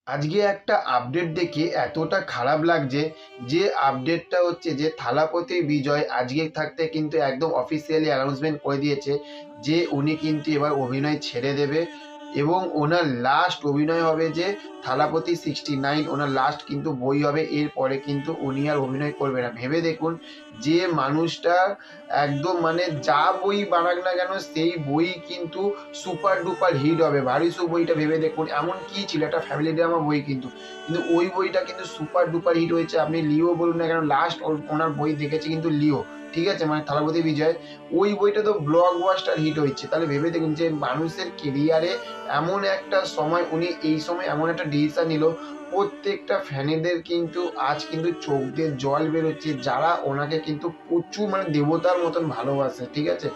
আজকে একটা আপডেট দেখে এতটা খারাপ লাগছে, যে আপডেটটা হচ্ছে যে থালাপতি বিজয় আজকে থাকতে কিন্তু একদম অফিসিয়ালি অ্যানাউন্সমেন্ট করে দিয়েছে যে উনি কিন্তু এবার অভিনয় ছেড়ে দেবে এবং ওনার লাস্ট অভিনয় হবে যে থালাপতি 69, ওনার লাস্ট কিন্তু বই হবে। এরপরে কিন্তু উনি আর অভিনয় করবে না। ভেবে দেখুন, যে মানুষটা একদম মানে যা বই বানাক না কেন সেই বই কিন্তু সুপার ডুপার হিট হবে। ভারিসু বইটা ভেবে দেখুন, এমন কি ছিল, একটা ফ্যামিলি ড্রামা বই কিন্তু, কিন্তু ওই বইটা কিন্তু সুপার ডুপার হিট হয়েছে। আপনি লিও বলুন না কেন, লাস্ট ওনার বই দেখেছি কিন্তু লিও, ঠিক আছে, মানে থালাপতি বিজয়, ওই বইটা তো ব্লকবাস্টার হিট হয়েছে। তাহলে ভেবে দেখুন যে মানুষের কেরিয়ারে এমন একটা সময়, উনি এই সময় এমন একটা ডিসিশন নিল, প্রত্যেকটা ফ্যানেদের কিন্তু আজ কিন্তু চোখ দিয়ে জল বেরোচ্ছে, যারা ওনাকে কিন্তু প্রচুর মানে দেবতার মতন ভালোবাসে, ঠিক আছে।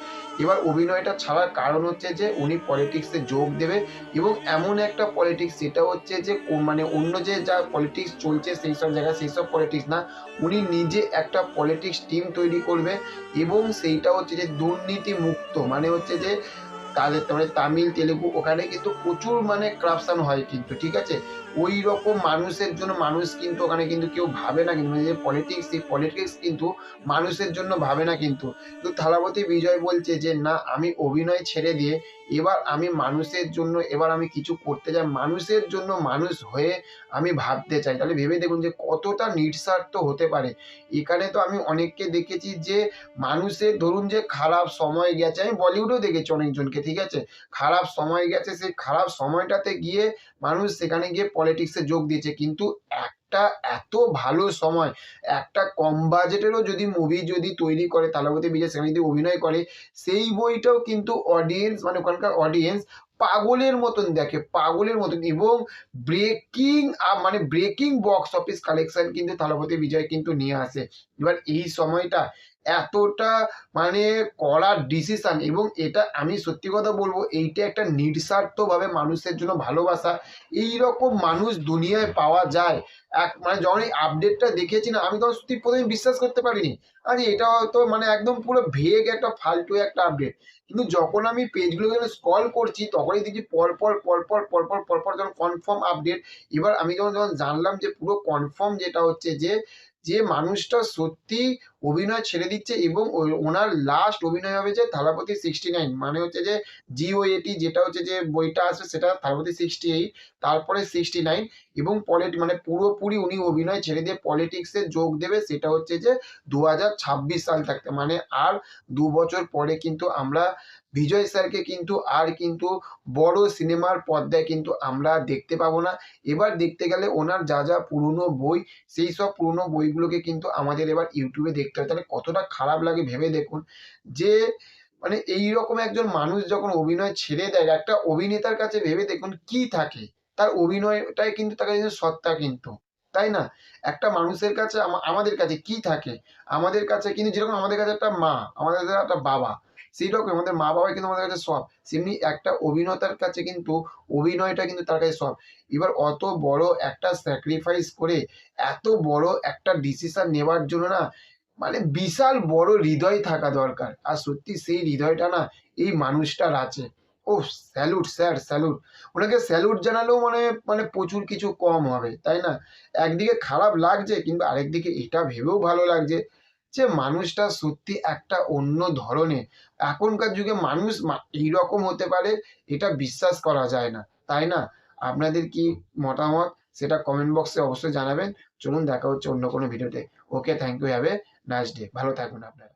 এবার অভিনয়টা ছাড়ার কারণ হচ্ছে যে উনি পলিটিক্সে যোগ দেবে, এবং এমন একটা পলিটিক্স যেটা হচ্ছে যে মানে অন্য যে যা পলিটিক্স চলছে সেই সব জায়গায় সেই সব পলিটিক্স না, উনি নিজে একটা পলিটিক্স টিম তৈরি করবে, এবং সেইটা হচ্ছে যে দুর্নীতি মুক্ত, মানে হচ্ছে যে তাদের মানে তামিল তেলেগু ওখানে কিন্তু প্রচুর মানে করাপশন হয় কিন্তু, ঠিক আছে। ওই রকম মানুষের জন্য মানুষ কিন্তু ওখানে কিন্তু কেউ ভাবে না কিন্তু, মানে যে পলিটিক্স, সেই পলিটিক্স কিন্তু মানুষের জন্য ভাবে না কিন্তু। তো থালাপতি বিজয় বলছে যে না, আমি অভিনয় ছেড়ে দিয়ে এবার আমি মানুষের জন্য এবার আমি কিছু করতে চাই, মানুষের জন্য মানুষ হয়ে আমি ভাবতে চাই। তাহলে ভেবে দেখুন যে কতটা নিঃস্বার্থ হতে পারে। এখানে তো আমি অনেককে দেখেছি যে মানুষের ধরুন যে খারাপ সময় গেছে, আমি বলিউডেও দেখেছি অনেকজনকে, ঠিক আছে, খারাপ সময় গেছে, সেই খারাপ সময়টাতে গিয়ে মানুষ সেখানে গিয়ে পলিটিক্সে যোগ দিয়েছে, কিন্তু একটা এত ভালো সময়, একটা কম বাজেটেরও যদি মুভি যদি তৈরি করে থালাপতি বিজয়, সেখানে যদি অভিনয় করে, সেই বইটাও কিন্তু অডিয়েন্স মানে ওখানকার অডিয়েন্স পাগলের মতন দেখে, পাগলের মতন, এবং ব্রেকিং মানে ব্রেকিং বক্স অফিস কালেকশন কিন্তু থালাপতি বিজয় কিন্তু নিয়ে আসে। এবার এই সময়টা এতটা মানে কড়া ডিসিশন, এবং এটা আমি সত্যি কথা বলবো, এইটা একটা নিঃস্বার্থভাবে মানুষের জন্য ভালোবাসা, এই রকম মানুষ দুনিয়ায় পাওয়া যায়। এক মানে যখন এই আপডেটটা দেখেছি না, আমি তখন সত্যি প্রথমে বিশ্বাস করতে পারিনি, আরে এটা হয়তো মানে একদম পুরো ভেগ একটা ফালতু একটা আপডেট। কিন্তু যখন আমি পেজগুলো যখন স্ক্রল করছি, তখনই দেখছি পরপর পরপর পরপর পরপর যখন কনফার্ম আপডেট। এবার আমি যখন যখন জানলাম যে পুরো কনফার্ম, যেটা হচ্ছে যে যে মানুষটা সত্যি অভিনয় ছেড়ে দিচ্ছে, এবং ওনার লাস্ট অভিনয় হবে যে থালাপতি 69, মানে হচ্ছে যে GOAT, যেটা হচ্ছে যে বইটা আসবে সেটা থালাপতি 68, তারপরে 69, এবং মানে পুরোপুরি উনি অভিনয় ছেড়ে দিয়ে পলিটিক্সে যোগ দেবে, সেটা হচ্ছে যে 2026 সাল থাকতে, মানে আর 2 বছর পরে কিন্তু আমরা বিজয় স্যারকে কিন্তু আর কিন্তু বড় সিনেমার পর্দায় কিন্তু আমরা দেখতে পাবো না। এবার দেখতে গেলে ওনার যা যা পুরনো বই, সেই সব পুরনো বইগুলোকে কিন্তু আমাদের এবার ইউটিউবে দেখতে হয়। তাহলে কতটা খারাপ লাগে ভেবে দেখুন, যে মানে এইরকম একজন মানুষ যখন অভিনয় ছেড়ে দেয়, একটা অভিনেতার কাছে ভেবে দেখুন কি থাকে, তার অভিনয়টাই কিন্তু তার কাছে সত্তা কিন্তু, তাই না? একটা মানুষের কাছে আমাদের কাছে কি থাকে, আমাদের কাছে কিন্তু যেরকম আমাদের কাছে একটা মা, আমাদের কাছে একটা বাবা, সেই রকম আমাদের মা বাবাই কিন্তু আমাদের কাছে সব, সেমনি একটা অভিনেতার কাছে কিন্তু অভিনয়টা কিন্তু তার কাছে সব। এবার অত বড় একটা স্যাক্রিফাইস করে এত বড় একটা ডিসিশন নেওয়ার জন্য না, মানে বিশাল বড় হৃদয় থাকা দরকার, আর সত্যি সেই হৃদয়টা না এই মানুষটার আছে। ও, স্যালুট স্যার, স্যালুট। ওনাকে স্যালুট জানালেও মানে মানে প্রচুর কিছু কম হবে, তাই না? একদিকে খারাপ লাগছে, কিন্তু আরেকদিকে এটা ভেবেও ভালো লাগছে যে মানুষটা সত্যি একটা অন্য ধরনের, এখনকার যুগে মানুষ এইরকম হতে পারে, এটা বিশ্বাস করা যায় না, তাই না? আপনাদের কি মতামত সেটা কমেন্ট বক্সে অবশ্যই জানাবেন। চলুন দেখা হচ্ছে অন্য কোনো ভিডিওতে। Okay, thank you, have a nice day, ভালো থাকুন আপনারা।